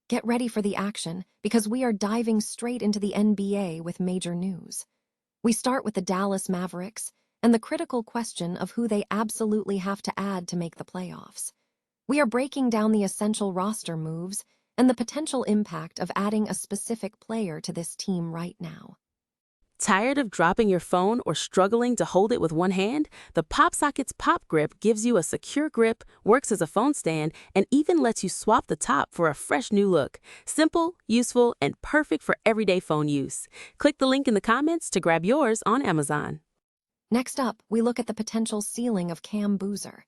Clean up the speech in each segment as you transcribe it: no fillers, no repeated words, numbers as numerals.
Get ready for the action, because we are diving straight into the NBA with major news. We start with the Dallas Mavericks and the critical question of who they absolutely have to add to make the playoffs. We are breaking down the essential roster moves and the potential impact of adding a specific player to this team right now. Tired of dropping your phone or struggling to hold it with one hand? The PopSocket's Pop Grip gives you a secure grip, works as a phone stand, and even lets you swap the top for a fresh new look. Simple, useful, and perfect for everyday phone use. Click the link in the comments to grab yours on Amazon. Next up, we look at the potential ceiling of Cam Boozer.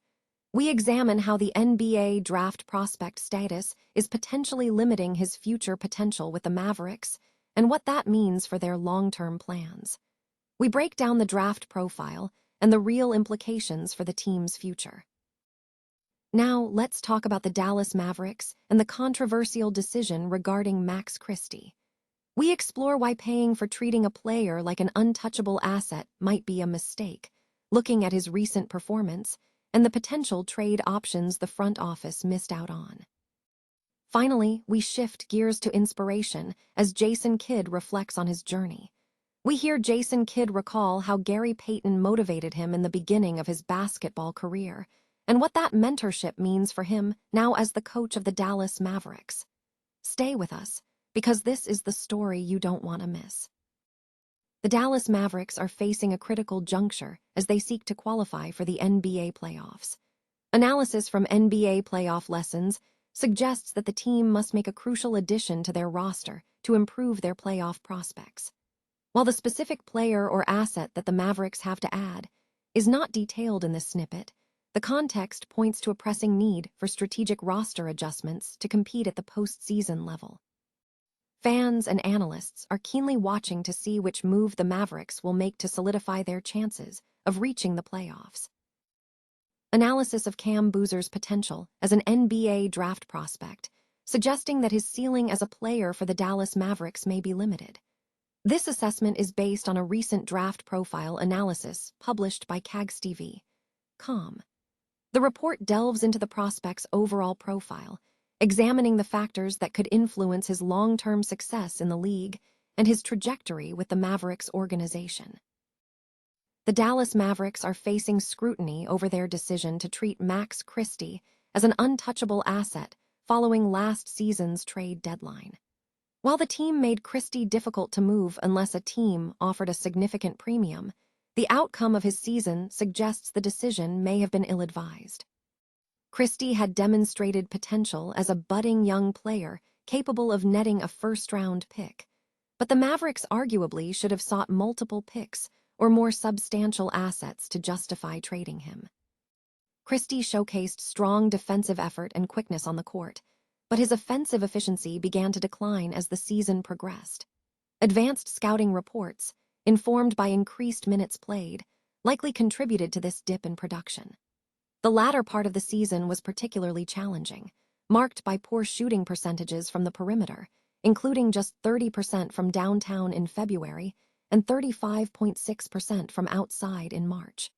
We examine how the NBA draft prospect status is potentially limiting his future potential with the Mavericks and what that means for their long-term plans. We break down the draft profile and the real implications for the team's future. Now, let's talk about the Dallas Mavericks and the controversial decision regarding Max Christie. We explore why paying for treating a player like an untouchable asset might be a mistake, looking at his recent performance and the potential trade options the front office missed out on. Finally, we shift gears to inspiration as Jason Kidd reflects on his journey. We hear Jason Kidd recall how Gary Payton motivated him in the beginning of his basketball career and what that mentorship means for him now as the coach of the Dallas Mavericks. Stay with us, because this is the story you don't want to miss. The Dallas Mavericks are facing a critical juncture as they seek to qualify for the NBA playoffs. Analysis from NBA playoff lessons suggests that the team must make a crucial addition to their roster to improve their playoff prospects. While the specific player or asset that the Mavericks have to add is not detailed in this snippet, the context points to a pressing need for strategic roster adjustments to compete at the postseason level. Fans and analysts are keenly watching to see which move the Mavericks will make to solidify their chances of reaching the playoffs. Analysis of Cam Boozer's potential as an NBA draft prospect, suggesting that his ceiling as a player for the Dallas Mavericks may be limited. This assessment is based on a recent draft profile analysis published by CagSTV.com. The report delves into the prospect's overall profile, examining the factors that could influence his long-term success in the league and his trajectory with the Mavericks organization. The Dallas Mavericks are facing scrutiny over their decision to treat Max Christie as an untouchable asset following last season's trade deadline. While the team made Christie difficult to move unless a team offered a significant premium, the outcome of his season suggests the decision may have been ill-advised. Christie had demonstrated potential as a budding young player capable of netting a first-round pick, but the Mavericks arguably should have sought multiple picks or more substantial assets to justify trading him. Christie showcased strong defensive effort and quickness on the court, but his offensive efficiency began to decline as the season progressed. Advanced scouting reports, informed by increased minutes played, likely contributed to this dip in production. The latter part of the season was particularly challenging, marked by poor shooting percentages from the perimeter, including just 30% from downtown in February and 35.6% from outside in March.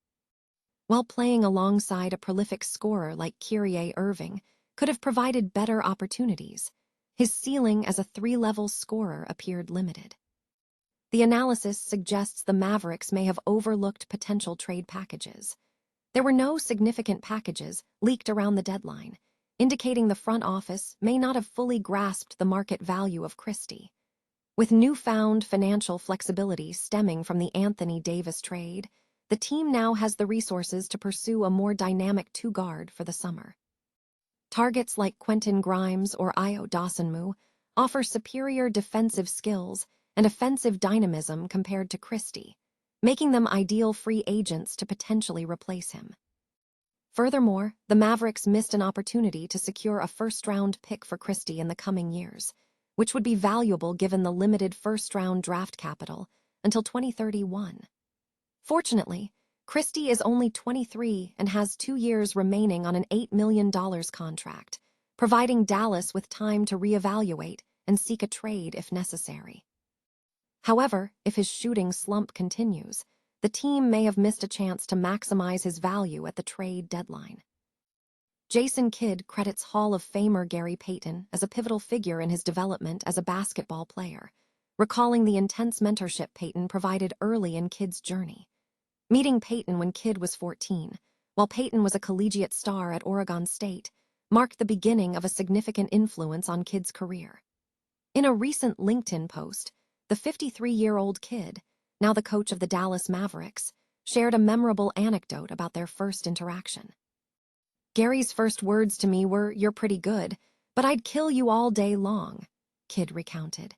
While playing alongside a prolific scorer like Kyrie Irving could have provided better opportunities, his ceiling as a three-level scorer appeared limited. The analysis suggests the Mavericks may have overlooked potential trade packages. There were no significant packages leaked around the deadline, indicating the front office may not have fully grasped the market value of Christie. With newfound financial flexibility stemming from the Anthony Davis trade, the team now has the resources to pursue a more dynamic two-guard for the summer. Targets like Quentin Grimes or Io Dosunmu offer superior defensive skills and offensive dynamism compared to Christie, making them ideal free agents to potentially replace him. Furthermore, the Mavericks missed an opportunity to secure a first-round pick for Christie in the coming years, which would be valuable given the limited first-round draft capital until 2031. Fortunately, Christie is only 23 and has 2 years remaining on an $8 million contract, providing Dallas with time to reevaluate and seek a trade if necessary. However, if his shooting slump continues, the team may have missed a chance to maximize his value at the trade deadline. Jason Kidd credits Hall of Famer Gary Payton as a pivotal figure in his development as a basketball player, recalling the intense mentorship Payton provided early in Kidd's journey. Meeting Payton when Kidd was 14, while Payton was a collegiate star at Oregon State, marked the beginning of a significant influence on Kidd's career. In a recent LinkedIn post, the 53-year-old Kidd, now the coach of the Dallas Mavericks, shared a memorable anecdote about their first interaction. "Gary's first words to me were, 'You're pretty good, but I'd kill you all day long,'" Kidd recounted.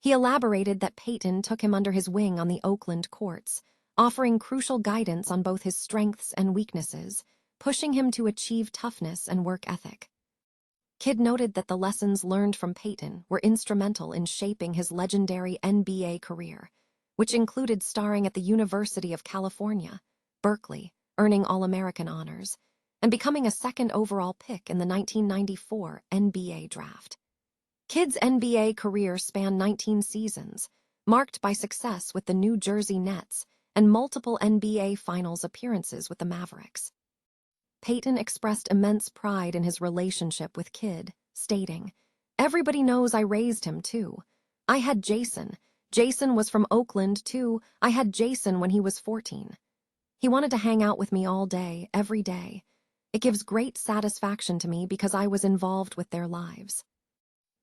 He elaborated that Payton took him under his wing on the Oakland courts, offering crucial guidance on both his strengths and weaknesses, pushing him to achieve toughness and work ethic. Kidd noted that the lessons learned from Payton were instrumental in shaping his legendary NBA career, which included starring at the University of California, Berkeley, earning All-American honors, and becoming a second overall pick in the 1994 NBA draft. Kidd's NBA career spanned 19 seasons, marked by success with the New Jersey Nets and multiple NBA Finals appearances with the Mavericks. Payton expressed immense pride in his relationship with Kidd, stating, "Everybody knows I raised him, too. I had Jason. Jason was from Oakland, too. I had Jason when he was 14. He wanted to hang out with me all day, every day. It gives great satisfaction to me because I was involved with their lives."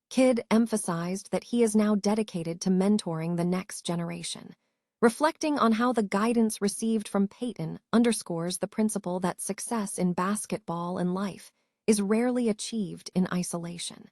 Kidd emphasized that he is now dedicated to mentoring the next generation, reflecting on how the guidance received from Payton underscores the principle that success in basketball and life is rarely achieved in isolation.